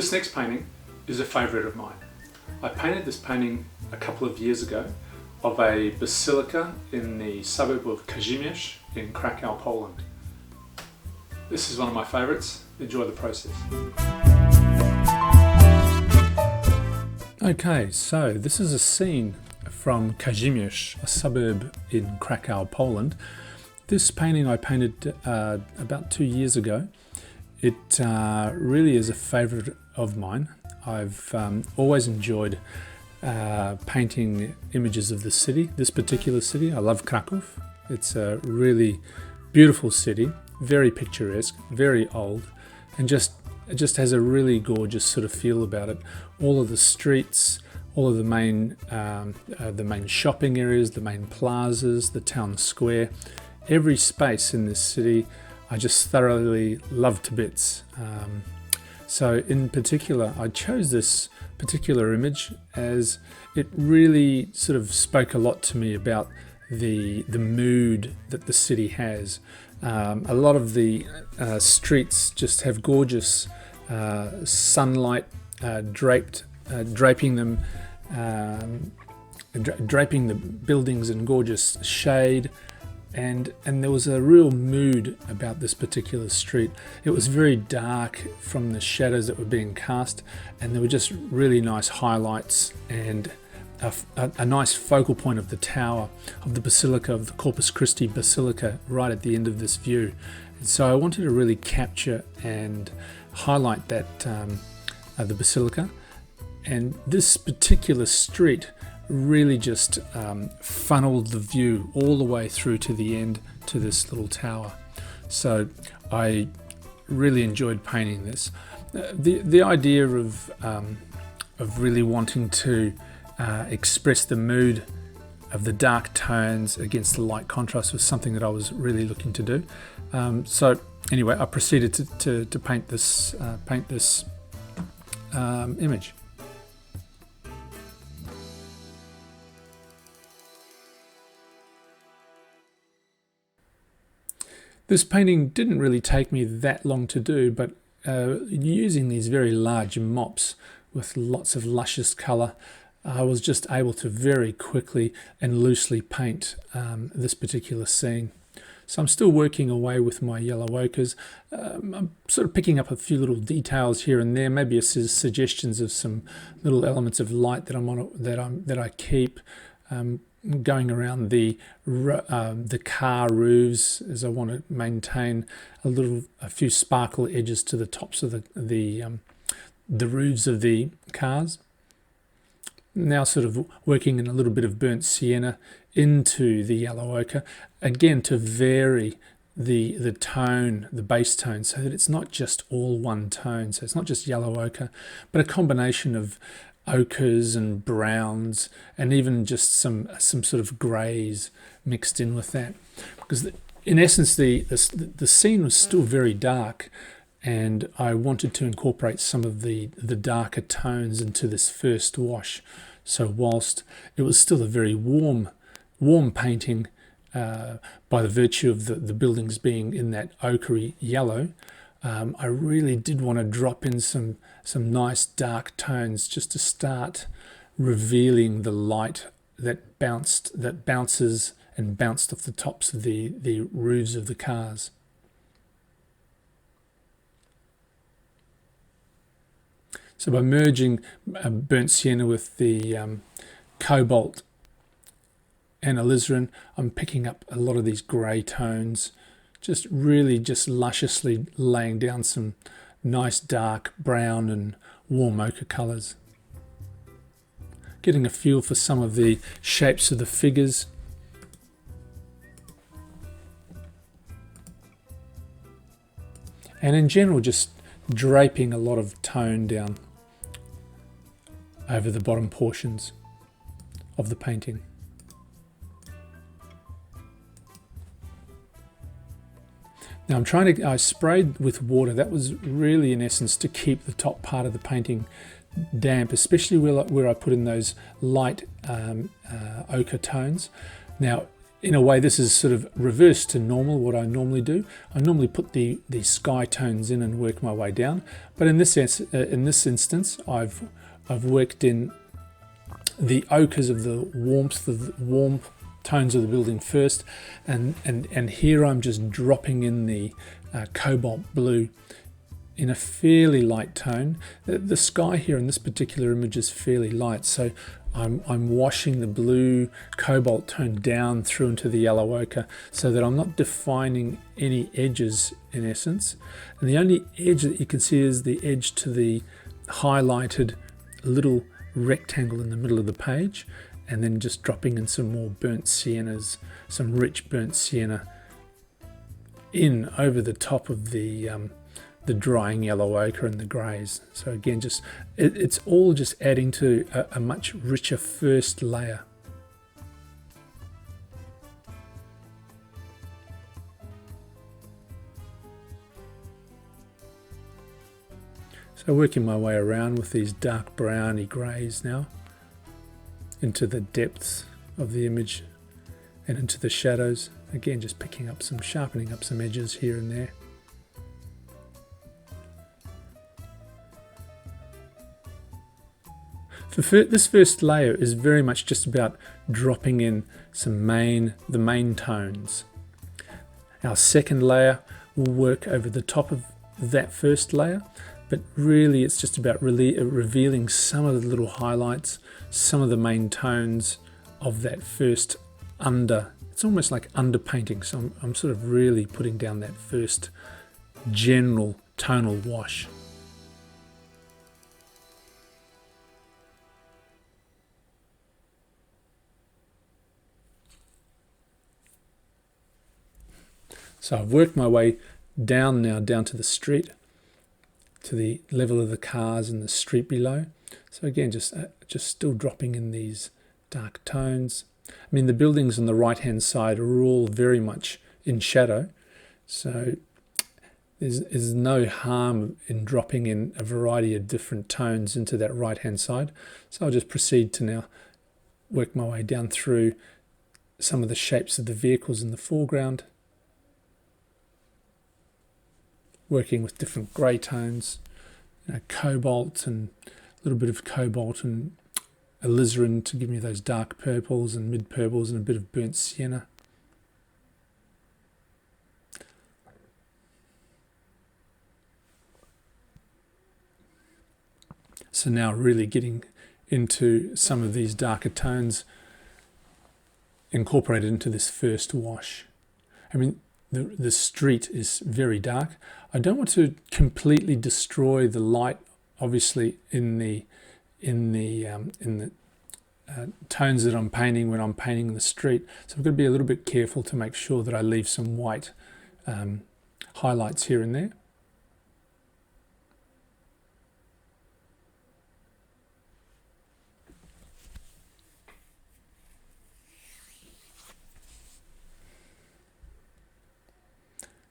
This next painting is a favourite of mine. I painted this painting a couple of years ago of a basilica in the suburb of Kazimierz in Krakow, Poland. This is one of my favourites. Enjoy the process. Okay, so this is a scene from Kazimierz, a suburb in Krakow, Poland. This painting I painted about 2 years ago. It really is a favourite of mine. I've always enjoyed painting images of the city, this particular city. I love Krakow. It's a really beautiful city, very picturesque, very old, and it just has a really gorgeous sort of feel about it. All of the streets, all of the main shopping areas, the main plazas, the town square, every space in this city I just thoroughly love to bits. So in particular, I chose this particular image as it really sort of spoke a lot to me about the mood that the city has. A lot of the streets just have gorgeous sunlight draping the buildings in gorgeous shade. And there was a real mood about this particular street. It was very dark from the shadows that were being cast, and there were just really nice highlights and a nice focal point of the tower of the basilica, of the Corpus Christi basilica, right at the end of this view. And so I wanted to really capture and highlight that the basilica, and this particular street really just funneled the view all the way through to the end to this little tower. So I really enjoyed painting this. The idea of really wanting to express the mood of the dark tones against the light contrast was something that I was really looking to do. So anyway, I proceeded to paint this image. This painting didn't really take me that long to do, but using these very large mops with lots of luscious colour, I was just able to very quickly and loosely paint this particular scene. So I'm still working away with my yellow ochres. I'm sort of picking up a few little details here and there, maybe suggestions of some little elements of light that I keep. Going around the car roofs, as I want to maintain a few sparkle edges to the tops of the roofs of the cars. Now sort of working in a little bit of burnt sienna into the yellow ochre, again to vary the tone, the base tone, so that it's not just all one tone. So it's not just yellow ochre, but a combination of ochres and browns, and even just some sort of greys mixed in with that, because in essence the scene was still very dark, and I wanted to incorporate some of the darker tones into this first wash. So whilst it was still a very warm painting, by the virtue of the buildings being in that ochre yellow, I really did want to drop in some nice dark tones just to start revealing the light that bounces and bounced off the tops of the roofs of the cars. So by merging burnt sienna with the cobalt and alizarin, I'm picking up a lot of these grey tones, just lusciously laying down some nice dark brown and warm ochre colours. Getting a feel for some of the shapes of the figures. And in general, just draping a lot of tone down over the bottom portions of the painting. Now I sprayed with water. That was really in essence to keep the top part of the painting damp, especially where I put in those light ochre tones. Now in a way, this is sort of reverse to normal, what I normally do. I normally put the sky tones in and work my way down. But in this instance, I've worked in the ochres of the warm tones of the building first, and here I'm just dropping in the cobalt blue in a fairly light tone. The sky here in this particular image is fairly light, so I'm washing the blue cobalt tone down through into the yellow ochre so that I'm not defining any edges in essence. And the only edge that you can see is the edge to the highlighted little rectangle in the middle of the page, and then just dropping in some more burnt siennas, some rich burnt sienna in over the top of the drying yellow ochre and the greys. So again, just it's all just adding to a much richer first layer. So working my way around with these dark browny greys now into the depths of the image and into the shadows. Again, just picking up some, sharpening up some edges here and there. This first layer is very much just about dropping in the main tones. Our second layer will work over the top of that first layer, but really it's just about revealing some of the little highlights, some of the main tones of that first it's almost like underpainting. So I'm sort of really putting down that first general tonal wash. So I've worked my way down now, down to the street, to the level of the cars and the street below. So again, just still dropping in these dark tones. I mean, the buildings on the right-hand side are all very much in shadow, so there's no harm in dropping in a variety of different tones into that right-hand side. So I'll just proceed to now work my way down through some of the shapes of the vehicles in the foreground, working with different grey tones, cobalt and a little bit of cobalt and alizarin to give me those dark purples and mid purples and a bit of burnt sienna. So now really getting into some of these darker tones incorporated into this first wash. I mean, the street is very dark. I don't want to completely destroy the light, obviously, in the tones that I'm painting when I'm painting the street. So I've got to be a little bit careful to make sure that I leave some white highlights here and there.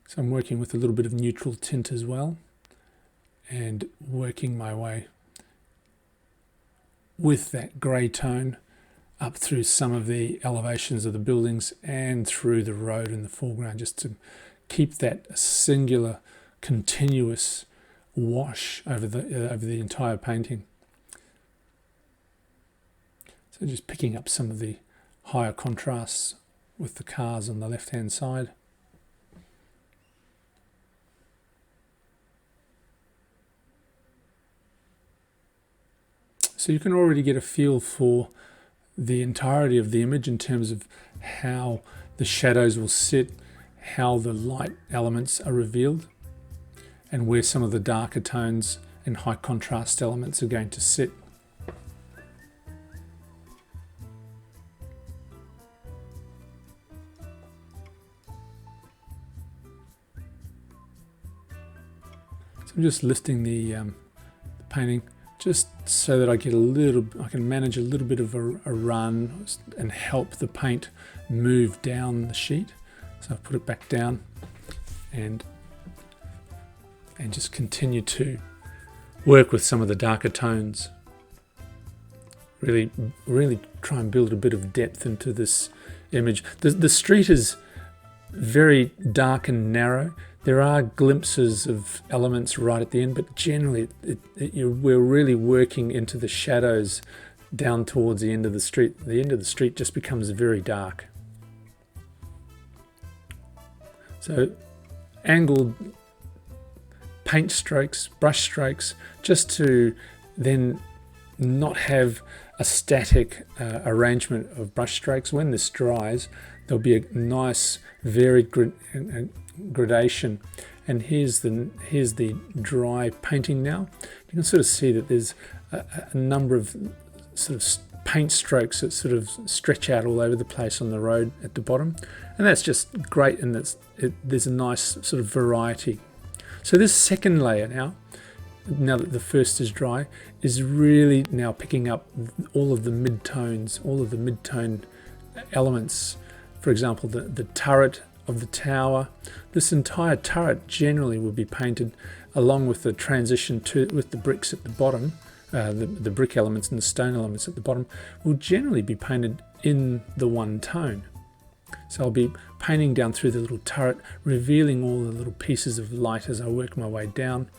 So I'm working with a little bit of neutral tint as well, and working my way with that grey tone up through some of the elevations of the buildings and through the road in the foreground, just to keep that singular, continuous wash over the entire painting. So just picking up some of the higher contrasts with the cars on the left-hand side. So you can already get a feel for the entirety of the image in terms of how the shadows will sit, how the light elements are revealed, and where some of the darker tones and high contrast elements are going to sit. So I'm just lifting the painting just so that I can manage a little bit of a run and help the paint move down the sheet. So I've put it back down and just continue to work with some of the darker tones. Really try and build a bit of depth into this image. The street is very dark and narrow. There are glimpses of elements right at the end, but generally we're really working into the shadows down towards the end of the street. The end of the street just becomes very dark. So angled paint strokes, brush strokes, just to then not have a static arrangement of brush strokes. When this dries, there'll be a nice varied gradation. And here's the dry painting now. You can sort of see that there's a number of sort of paint strokes that sort of stretch out all over the place on the road at the bottom, and that's just great, and there's a nice sort of variety. So this second layer now that the first is dry, is really now picking up all of the mid-tones, all of the mid-tone elements. For example, the turret of the tower. This entire turret generally will be painted along with the transition with the bricks at the bottom. The brick elements and the stone elements at the bottom will generally be painted in the one tone. So I'll be painting down through the little turret, revealing all the little pieces of light as I work my way down.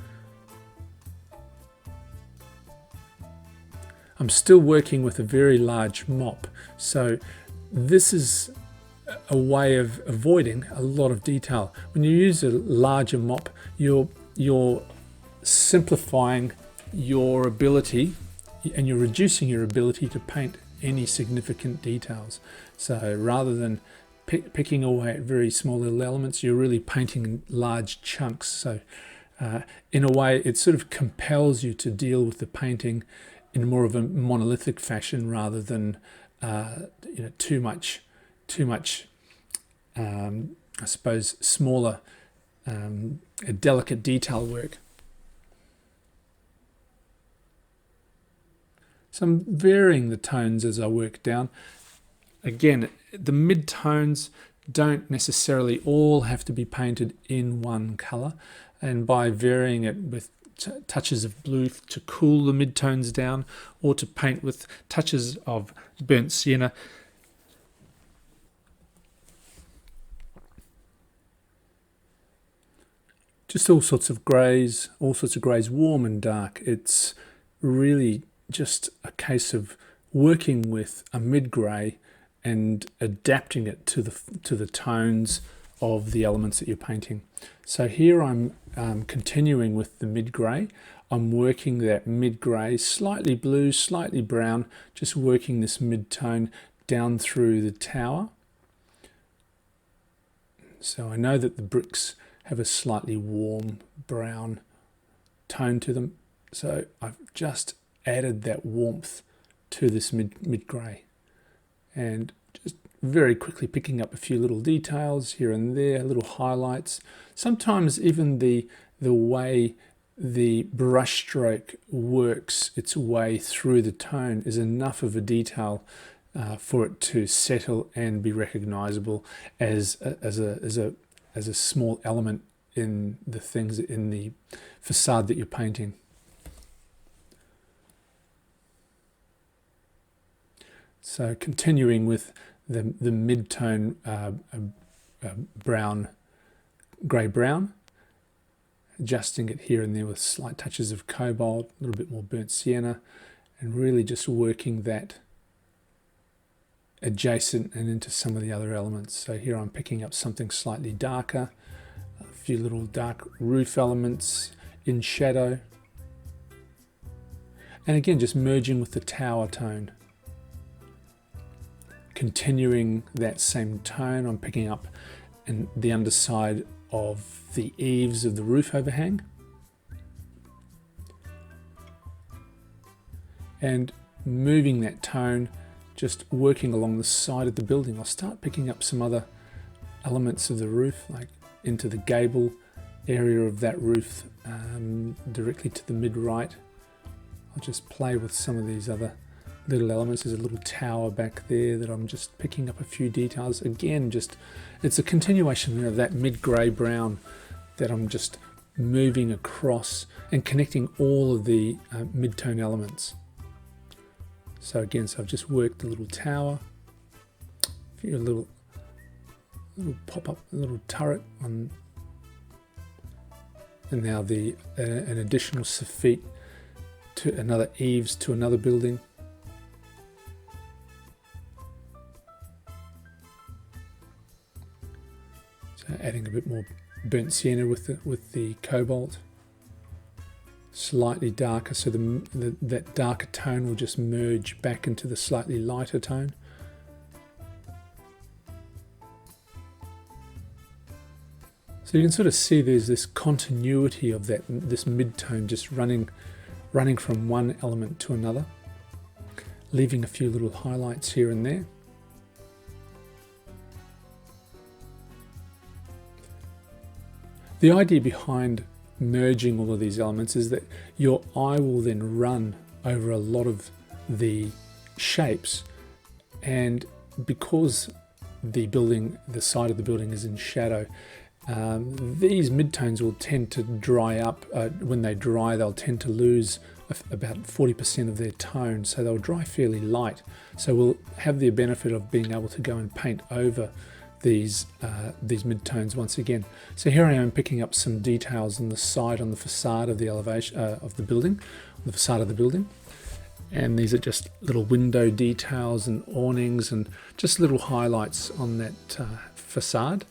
I'm still working with a very large mop, so this is a way of avoiding a lot of detail. When you use a larger mop, you're simplifying your ability, and you're reducing your ability to paint any significant details. So rather than picking away at very small little elements, you're really painting in large chunks. So in a way, it sort of compels you to deal with the painting in more of a monolithic fashion rather than too much I suppose smaller delicate detail work. So I'm varying the tones as I work down. Again, the mid-tones don't necessarily all have to be painted in one colour, and by varying it with touches of blue to cool the mid-tones down, or to paint with touches of burnt sienna, just all sorts of greys, warm and dark. It's really just a case of working with a mid-grey and adapting it to the tones of the elements that you're painting. So here I'm continuing with the mid-grey. I'm working that mid-grey, slightly blue, slightly brown, just working this mid-tone down through the tower. So I know that the bricks have a slightly warm brown tone to them, so I've just added that warmth to this mid-grey, and just very quickly picking up a few little details here and there, little highlights. Sometimes even the way the brush stroke works its way through the tone is enough of a detail for it to settle and be recognizable as a small element in the things in the facade that you're painting. So continuing with the mid-tone brown, grey-brown, adjusting it here and there with slight touches of cobalt, a little bit more burnt sienna, and really just working that adjacent and into some of the other elements. So here I'm picking up something slightly darker, a few little dark roof elements in shadow, and again just merging with the tower tone. Continuing that same tone, I'm picking up in the underside of the eaves of the roof overhang, and moving that tone, just working along the side of the building. I'll start picking up some other elements of the roof, like into the gable area of that roof, directly to the mid-right. I'll just play with some of these other little elements. There's a little tower back there that I'm just picking up a few details. Again, just it's a continuation of that mid-grey brown that I'm just moving across and connecting all of the mid-tone elements. So again, I've just worked the little tower, a few little pop-up little turret on, and now an additional soffit to another eaves to another building. So adding a bit more burnt sienna with the cobalt, slightly darker, so that darker tone will just merge back into the slightly lighter tone. So you can sort of see there's this continuity of this mid-tone just running from one element to another, leaving a few little highlights here and there. The idea behind merging all of these elements is that your eye will then run over a lot of the shapes, and because the side of the building is in shadow, these midtones will tend to dry up. When they dry, they'll tend to lose about 40% of their tone, so they'll dry fairly light. So we'll have the benefit of being able to go and paint over these midtones once again. So here I am picking up some details on the side, on the facade of the elevation of the building, the facade of the building. And these are just little window details and awnings and just little highlights on that facade,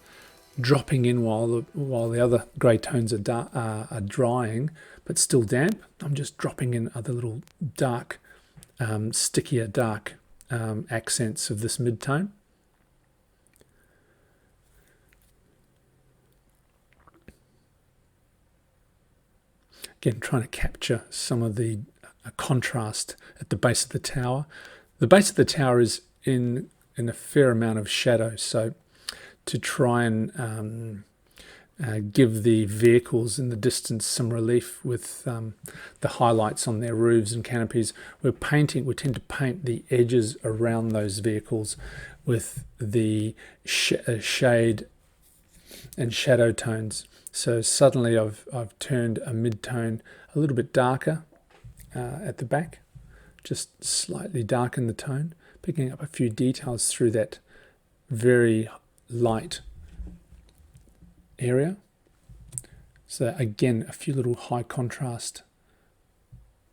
dropping in while the other grey tones are drying but still damp. I'm just dropping in other little dark, stickier dark accents of this midtone. Again, trying to capture some of the contrast at the base of the tower. The base of the tower is in a fair amount of shadow, so to try and give the vehicles in the distance some relief with the highlights on their roofs and canopies, we tend to paint the edges around those vehicles with the shade and shadow tones. So suddenly I've turned a mid-tone a little bit darker at the back, just slightly darken the tone, picking up a few details through that very light area. So again, a few little high contrast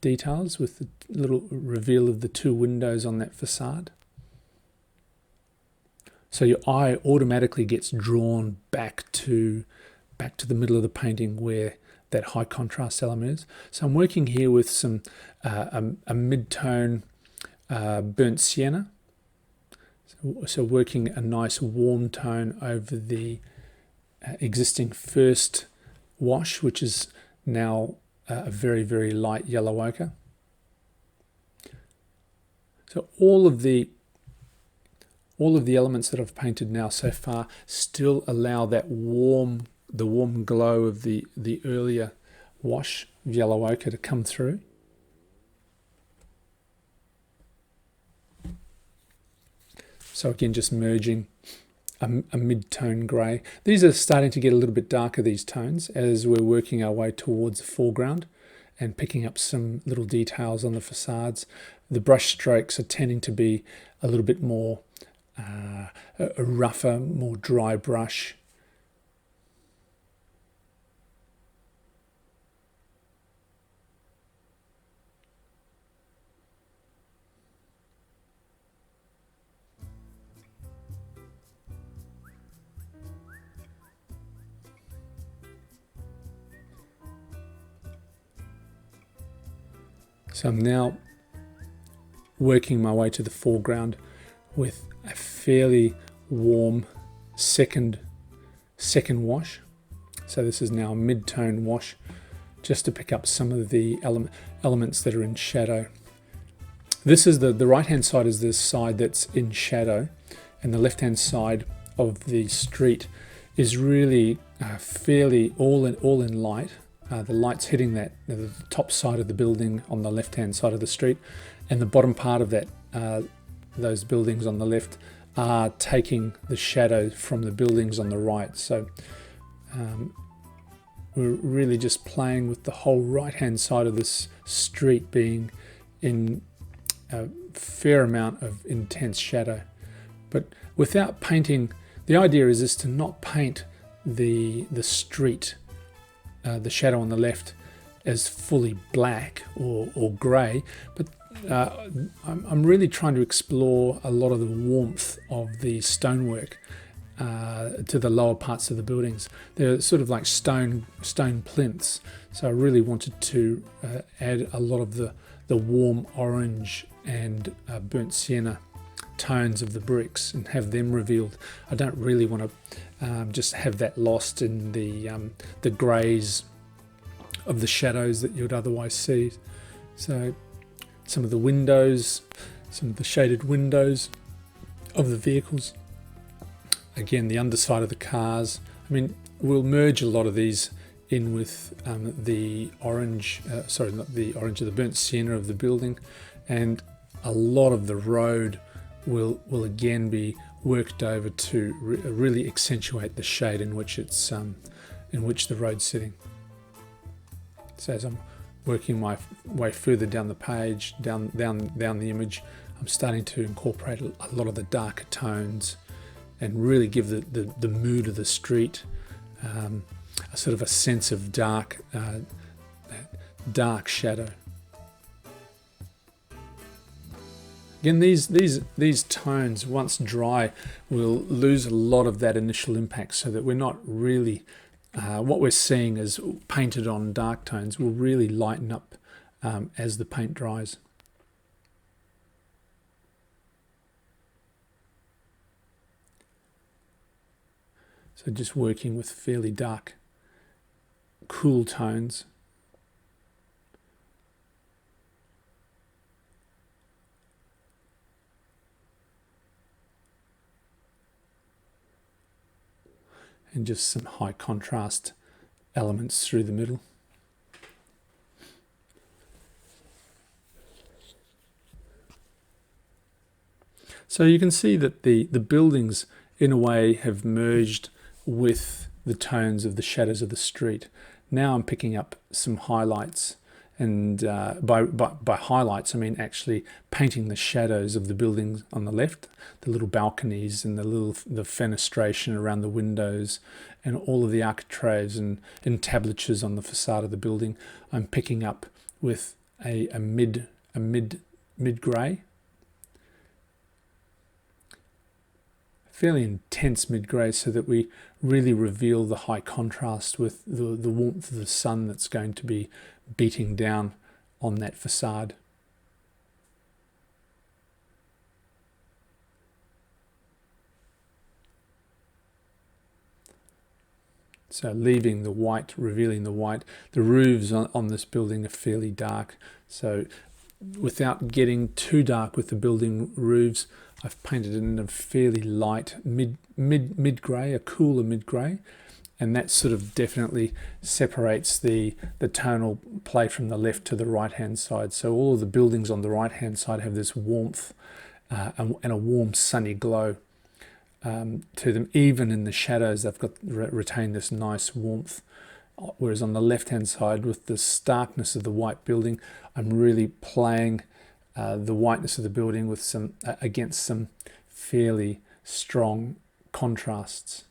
details with the little reveal of the two windows on that facade. So your eye automatically gets drawn back to the middle of the painting where that high contrast element is. So I'm working here with some a mid-tone burnt sienna. So working a nice warm tone over the existing first wash, which is now a very, very light yellow ochre. So all of the elements that I've painted now so far still allow that the warm glow of the earlier wash of yellow ochre to come through. So again, just merging a mid-tone grey. These are starting to get a little bit darker, these tones, as we're working our way towards the foreground and picking up some little details on the facades. The brush strokes are tending to be a little bit more a rougher, more dry brush. So I'm now working my way to the foreground with a fairly warm second wash. So this is now a mid-tone wash, just to pick up some of the elements that are in shadow. This is the right-hand side is the side that's in shadow, and the left-hand side of the street is really fairly all in light. The light's hitting the top side of the building on the left-hand side of the street, and the bottom part of that, those buildings on the left are taking the shadow from the buildings on the right. So we're really just playing with the whole right-hand side of this street being in a fair amount of intense shadow. But without painting, the idea is to not paint the street, the shadow on the left, as fully black or grey, but I'm really trying to explore a lot of the warmth of the stonework to the lower parts of the buildings. They're sort of like stone plinths, so I really wanted to add a lot of the warm orange and burnt sienna tones of the bricks and have them revealed. I don't really want to just have that lost in the greys of the shadows that you'd otherwise see. So some of the windows, some of the shaded windows of the vehicles, again the underside of the cars. I mean, we'll merge a lot of these in with the orange, sorry, not the orange, the burnt sienna of the building, and a lot of the road will again be worked over to really accentuate the shade in which it's in which the road's sitting. So as I'm working my way further down the page, down the image, I'm starting to incorporate a lot of the darker tones and really give the mood of the street a sort of a sense of dark shadow. Again, these tones, once dry, will lose a lot of that initial impact, so that we're not really what we're seeing as painted on dark tones will really lighten up as the paint dries. So just working with fairly dark, cool tones. And just some high contrast elements through the middle. So you can see that the buildings in a way have merged with the tones of the shadows of the street. Now I'm picking up some highlights, and by highlights I mean actually painting the shadows of the buildings on the left, the little balconies and the fenestration around the windows and all of the architraves and entablatures on the facade of the building. I'm picking up with a mid grey, fairly intense mid grey, so that we really reveal the high contrast with the warmth of the sun that's going to be beating down on that facade. So leaving the white, revealing the white. The roofs on this building are fairly dark, so without getting too dark with the building roofs, I've painted it in a fairly light mid grey, a cooler mid grey, and that sort of definitely separates the tonal play from the left to the right hand side. So all of the buildings on the right hand side have this warmth and a warm sunny glow to them. Even in the shadows, they've got retained this nice warmth. Whereas on the left hand side, with the starkness of the white building, I'm really playing the whiteness of the building with against some fairly strong contrasts.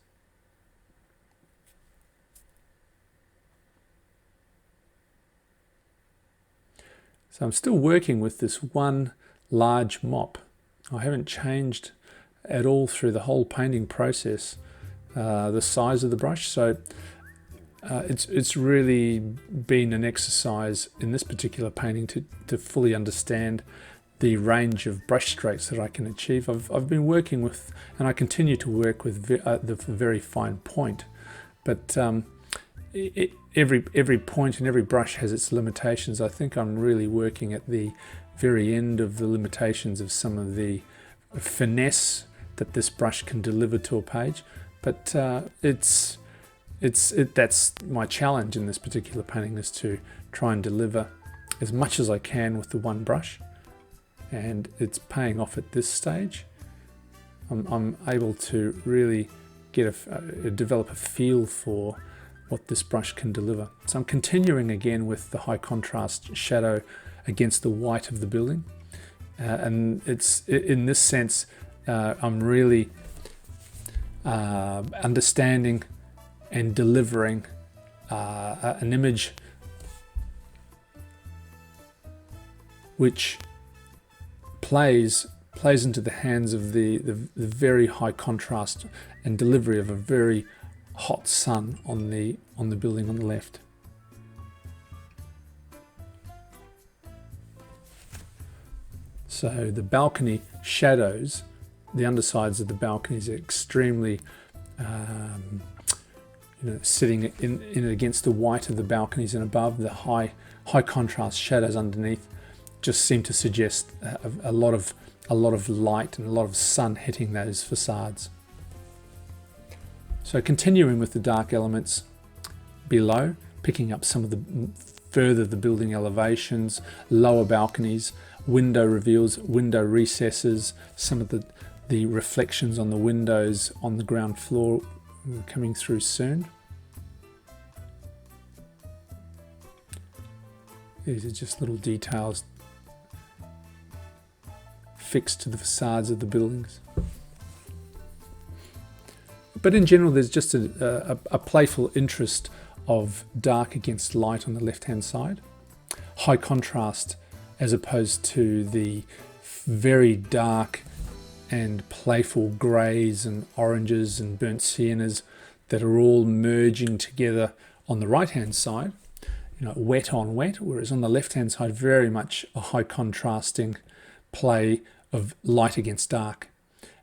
So I'm still working with this one large mop. I haven't changed at all through the whole painting process the size of the brush. So it's really been an exercise in this particular painting to fully understand the range of brush strokes that I can achieve. I've been working with, and I continue to work with the very fine point, but every point and every brush has its limitations. I think I'm really working at the very end of the limitations of some of the finesse that this brush can deliver to a page, but that's my challenge in this particular painting, is to try and deliver as much as I can with the one brush, and it's paying off at this stage. I'm able to really develop a feel for what this brush can deliver. So I'm continuing again with the high contrast shadow against the white of the building, and it's in this sense I'm really understanding and delivering an image which plays into the hands of the very high contrast and delivery of a very hot sun on the building on the left. So the balcony shadows, the undersides of the balconies are extremely sitting in against the white of the balconies, and above the high contrast shadows underneath just seem to suggest a lot of light and a lot of sun hitting those facades. So continuing with the dark elements below, picking up some of the building elevations, lower balconies, window reveals, window recesses, some of the reflections on the windows on the ground floor coming through soon. These are just little details fixed to the facades of the buildings. But in general, there's just a playful interest of dark against light on the left-hand side. High contrast as opposed to the very dark and playful greys and oranges and burnt siennas that are all merging together on the right-hand side. Wet on wet, whereas on the left-hand side, very much a high contrasting play of light against dark.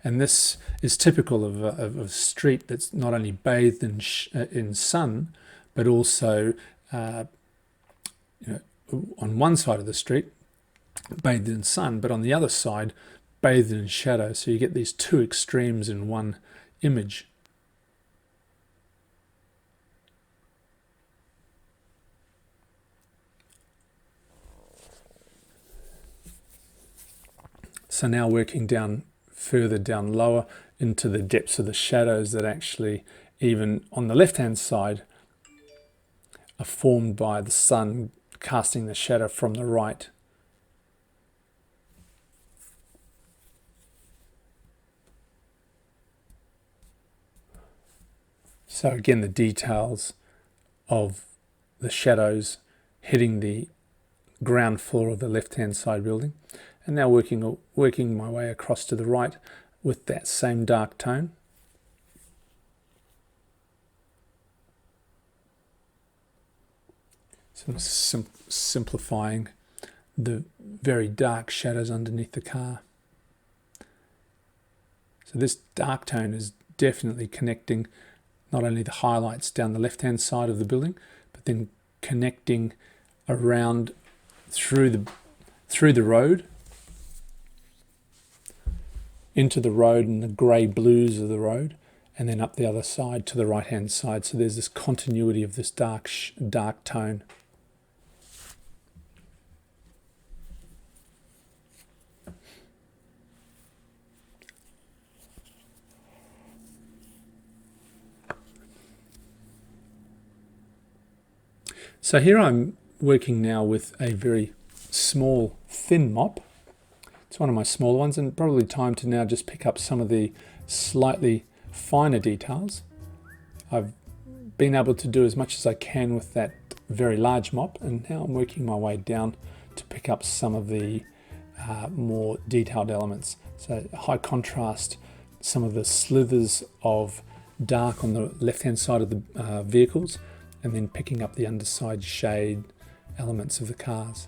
And this is typical of a street that's not only bathed in sun, but also on one side of the street, bathed in sun, but on the other side, bathed in shadow. So you get these two extremes in one image. So now working further down lower into the depths of the shadows that actually, even on the left-hand side, are formed by the sun casting the shadow from the right. So again, the details of the shadows hitting the ground floor of the left-hand side building. And now working my way across to the right with that same dark tone. So simplifying the very dark shadows underneath the car. So this dark tone is definitely connecting not only the highlights down the left-hand side of the building, but then connecting around through the road, into the road and the grey blues of the road, and then up the other side to the right-hand side. So there's this continuity of this dark tone. So here I'm working now with a very small, thin mop. It's one of my smaller ones, and probably time to now just pick up some of the slightly finer details. I've been able to do as much as I can with that very large mop, and now I'm working my way down to pick up some of the more detailed elements. So high contrast, some of the slithers of dark on the left-hand side of the vehicles, and then picking up the underside shade elements of the cars.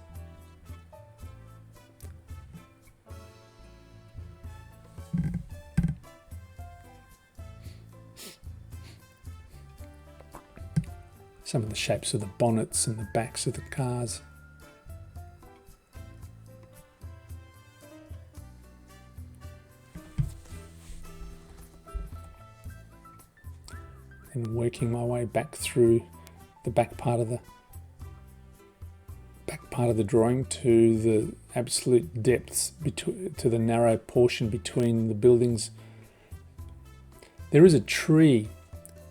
Some of the shapes of the bonnets and the backs of the cars. And working my way back through the back part of the drawing to the absolute depths, to the narrow portion between the buildings. There is a tree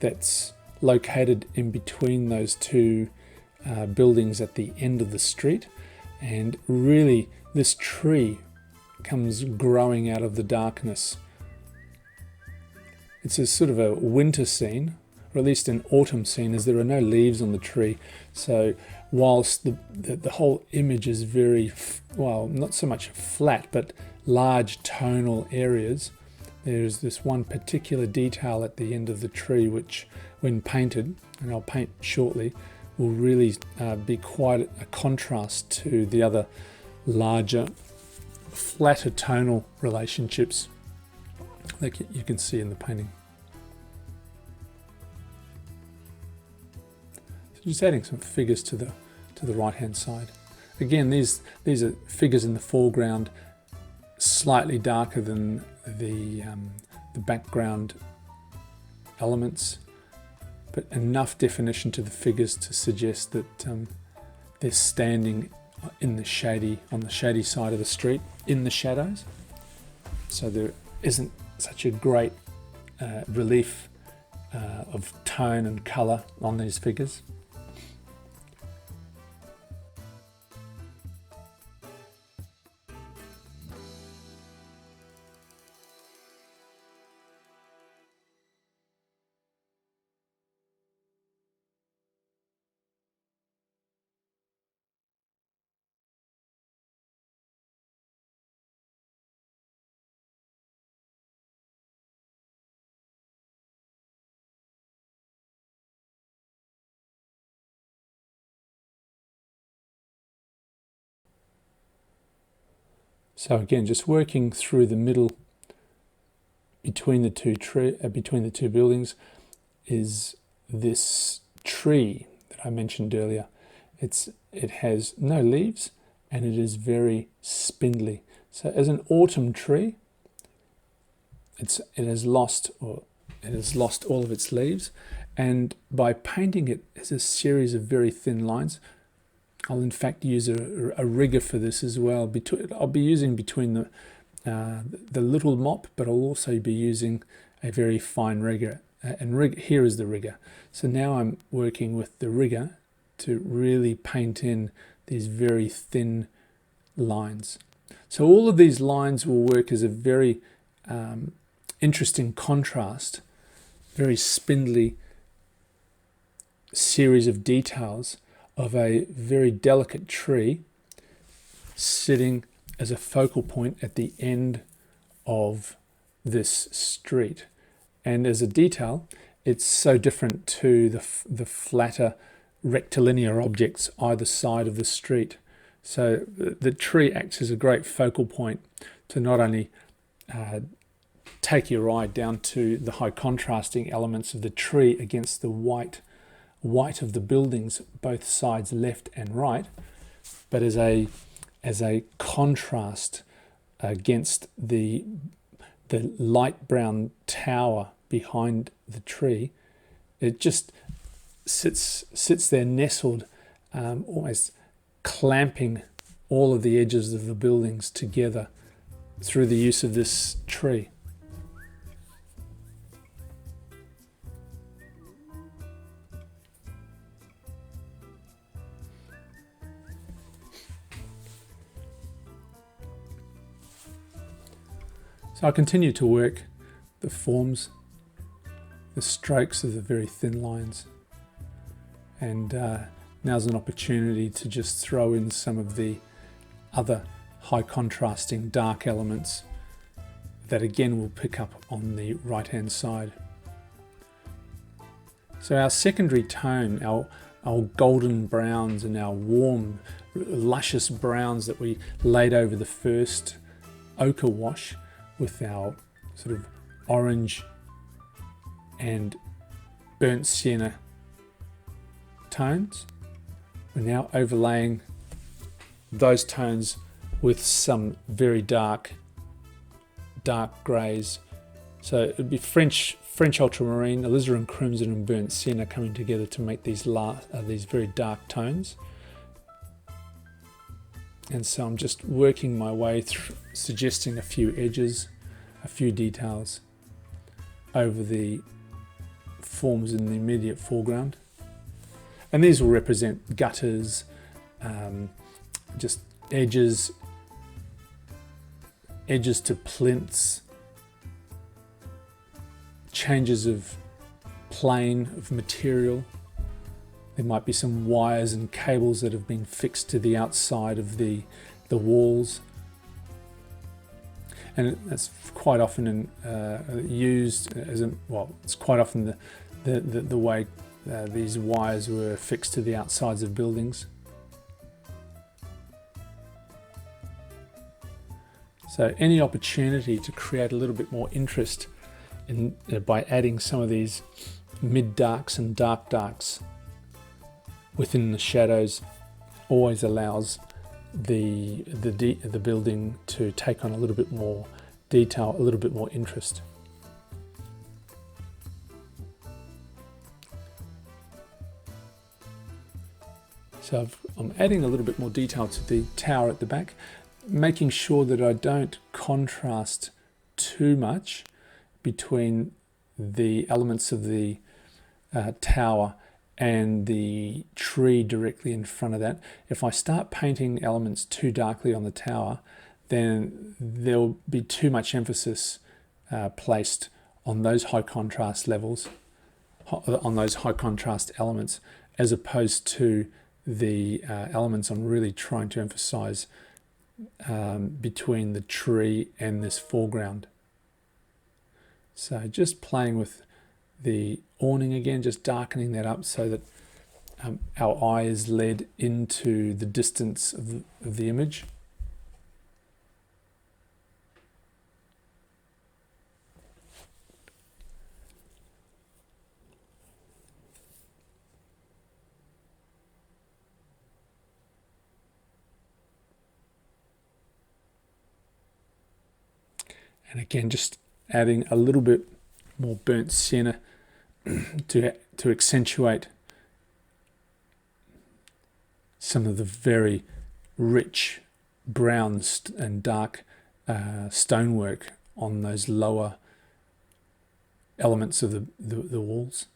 that's located in between those two buildings at the end of the street, and really this tree comes growing out of the darkness, it's a sort of a winter scene, or at least an autumn scene, as there are no leaves on the tree. So whilst the whole image is very, well, not so much flat, but large tonal areas, there's this one particular detail at the end of the tree which, when painted, and I'll paint shortly, will really be quite a contrast to the other larger, flatter tonal relationships that you can see in the painting. So just adding some figures to the right hand side. Again, these are figures in the foreground, slightly darker than the background elements, but enough definition to the figures to suggest that they're standing in the shady, on the shady side of the street, in the shadows. So there isn't such a great relief of tone and colour on these figures. So again, just working through the middle between the two buildings is this tree that I mentioned earlier. It has no leaves and it is very spindly. So as an autumn tree, it has lost all of its leaves, and by painting it as a series of very thin lines, I'll in fact use a rigger for this as well. I'll be using between the little mop, but I'll also be using a very fine rigger. Here is the rigger. So now I'm working with the rigger to really paint in these very thin lines. So all of these lines will work as a very interesting contrast, very spindly series of details of a very delicate tree sitting as a focal point at the end of this street. And as a detail, it's so different to the flatter rectilinear objects either side of the street. So the tree acts as a great focal point to not only take your eye down to the high contrasting elements of the tree against the white of the buildings, both sides left and right, but as a contrast against the light brown tower behind the tree. It just sits there nestled, almost clamping all of the edges of the buildings together through the use of this tree. So I continue to work the forms, the strokes of the very thin lines, and now's an opportunity to just throw in some of the other high contrasting dark elements that again will pick up on the right hand side. So our secondary tone, our golden browns and our warm luscious browns that we laid over the first ochre wash with our sort of orange and burnt sienna tones, we're now overlaying those tones with some very dark greys. So it would be French ultramarine, alizarin crimson and burnt sienna coming together to make these very dark tones. And so I'm just working my way through, suggesting a few edges, a few details over the forms in the immediate foreground. And these will represent gutters, just edges to plinths, changes of plane, of material. There might be some wires and cables that have been fixed to the outside of the walls. And that's quite often used as it's quite often the way these wires were fixed to the outsides of buildings. So any opportunity to create a little bit more interest by adding some of these mid-darks and dark darks within the shadows always allows the building to take on a little bit more detail, a little bit more interest. So I'm adding a little bit more detail to the tower at the back, making sure that I don't contrast too much between the elements of the tower and the tree directly in front of that. If I start painting elements too darkly on the tower, then there'll be too much emphasis placed on those high contrast levels, on those high contrast elements, as opposed to the elements I'm really trying to emphasize between the tree and this foreground. So just playing with the awning again, just darkening that up so that our eye is led into the distance of the image. And again, just adding a little bit more burnt sienna to accentuate some of the very rich brown and dark stonework on those lower elements of the walls.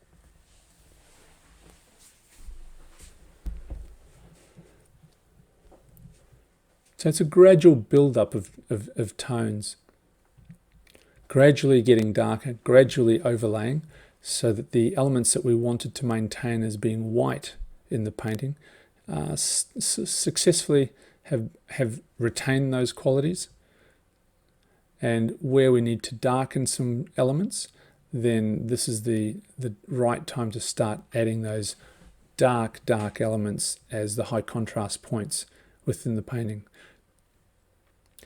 So it's a gradual build-up of tones, gradually getting darker, gradually overlaying, so that the elements that we wanted to maintain as being white in the painting successfully have retained those qualities. And where we need to darken some elements, then this is the right time to start adding those dark elements as the high contrast points within the painting.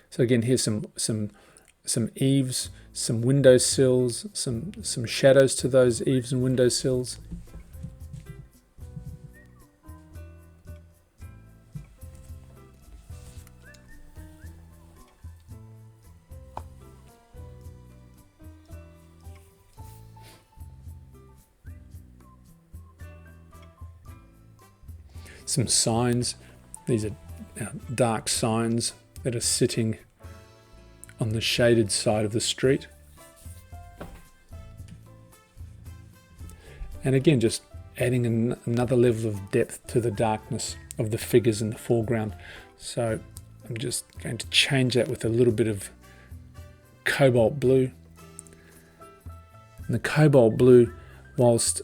So again, here's some eaves, some windowsills, some shadows to those eaves and windowsills. Some signs. These are dark signs that are sitting on the shaded side of the street. And again, just adding another level of depth to the darkness of the figures in the foreground. So I'm just going to change that with a little bit of cobalt blue. And the cobalt blue, whilst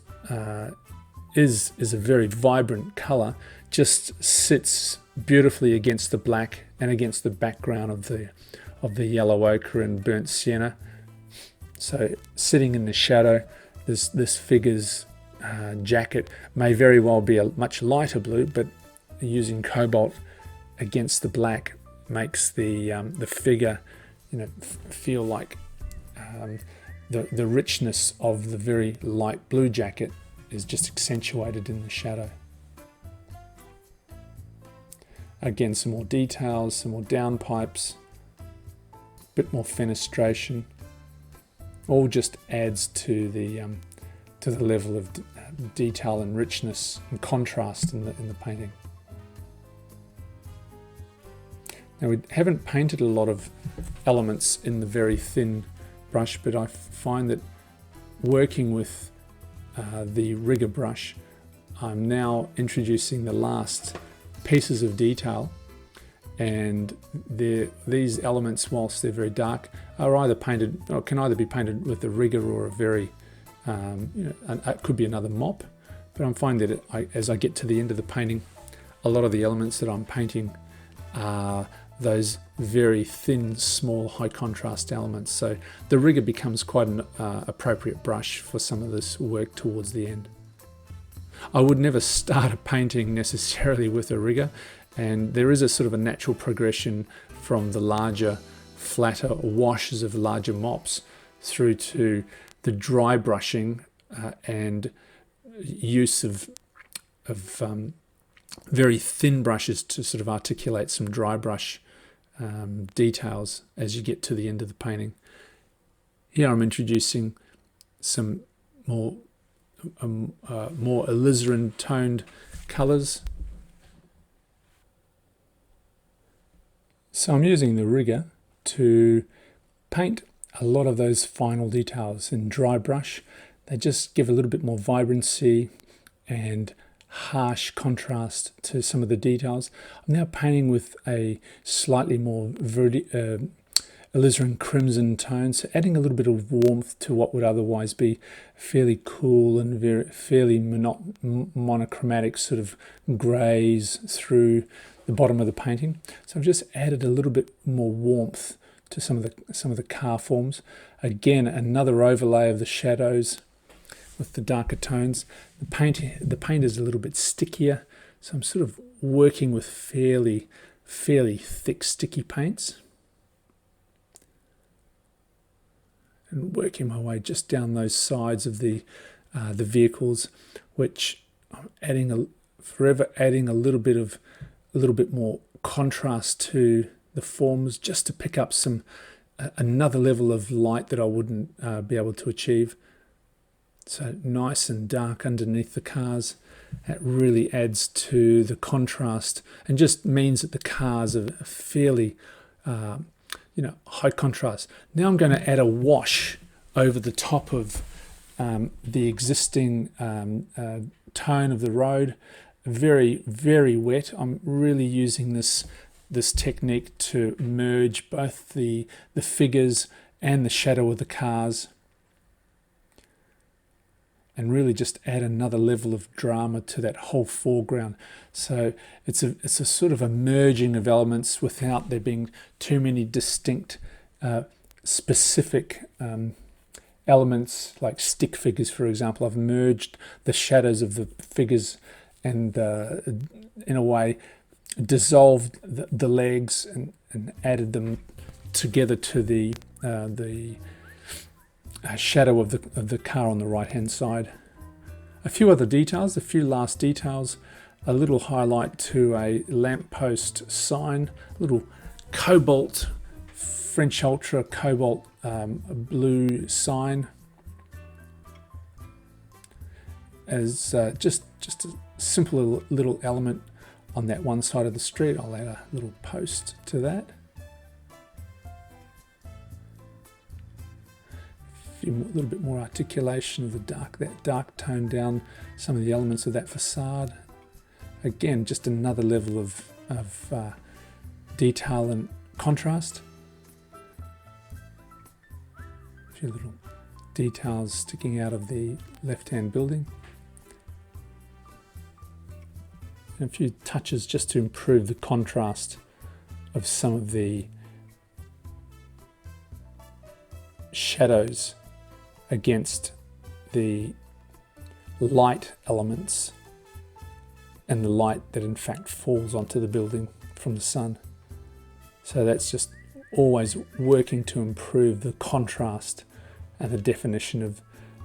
is a very vibrant colour, just sits beautifully against the black and against the background of the yellow ochre and burnt sienna. So sitting in the shadow, this figure's jacket may very well be a much lighter blue, but using cobalt against the black makes the figure, feel like the richness of the very light blue jacket is just accentuated in the shadow. Again, some more details, some more downpipes, a bit more fenestration. All just adds to the level of detail and richness and contrast in the painting. Now, we haven't painted a lot of elements in the very thin brush, but I find that working with the rigger brush, I'm now introducing the last pieces of detail, and these elements, whilst they're very dark, are either painted, or can either be painted with the rigger or a very and it could be another mop, but I'm finding that as I get to the end of the painting, a lot of the elements that I'm painting are those very thin, small, high contrast elements. So the rigger becomes quite an appropriate brush for some of this work towards the end. I would never start a painting necessarily with a rigger, and there is a sort of a natural progression from the larger, flatter washes of larger mops through to the dry brushing and use of very thin brushes to sort of articulate some dry brush details as you get to the end of the painting. Here I'm introducing some more alizarin toned colours. So I'm using the rigger to paint a lot of those final details in dry brush. They just give a little bit more vibrancy and harsh contrast to some of the details. I'm now painting with a slightly more alizarin crimson tone, so adding a little bit of warmth to what would otherwise be fairly cool and fairly monochromatic sort of greys through the bottom of the painting. So I've just added a little bit more warmth to some of the car forms. Again, another overlay of the shadows with the darker tones. The paint is a little bit stickier, so I'm sort of working with fairly thick sticky paints and working my way just down those sides of the vehicles, which I'm forever adding a little bit more contrast to the forms, just to pick up another level of light that I wouldn't be able to achieve. So nice and dark underneath the cars. That really adds to the contrast and just means that the cars are fairly high contrast. Now I'm going to add a wash over the top of the existing tone of the road. Very, very wet. I'm really using this technique to merge both the figures and the shadow of the cars, and really just add another level of drama to that whole foreground. So it's a sort of a merging of elements without there being too many distinct specific elements, like stick figures, for example. I've merged the shadows of the figures and in a way dissolved the legs and added them together to the shadow of the car on the right hand side. A few other details, a few last details, a little highlight to a lamppost sign, a little cobalt, French Ultra cobalt blue sign, as just a simple little element on that one side of the street. I'll add a little post to that. A little bit more articulation of that dark tone down some of the elements of that facade. Again, just another level of detail and contrast. A few little details sticking out of the left-hand building. And a few touches just to improve the contrast of some of the shadows against the light elements and the light that in fact falls onto the building from the sun. So that's just always working to improve the contrast and the definition of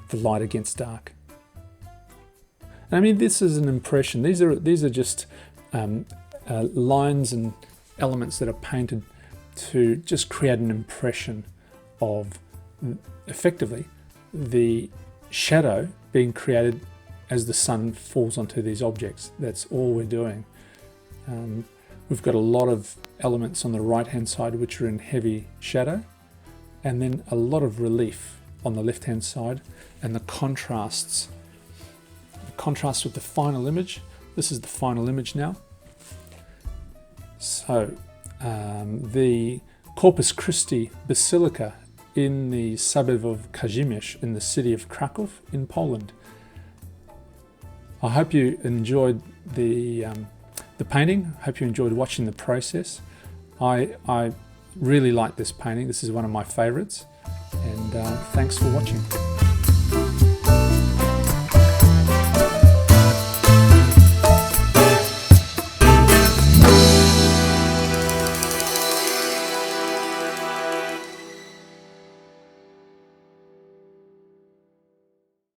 the light against dark. And I mean, this is an impression. These are just lines and elements that are painted to just create an impression of effectively the shadow being created as the sun falls onto these objects. That's all we're doing. We've got a lot of elements on the right hand side which are in heavy shadow, and then a lot of relief on the left hand side, and the contrast with the final image. This is the final image now. So the Corpus Christi basilica in the suburb of Kazimierz in the city of Krakow in Poland. I hope you enjoyed the painting. I hope you enjoyed watching the process. I really like this painting. This is one of my favorites, and thanks for watching.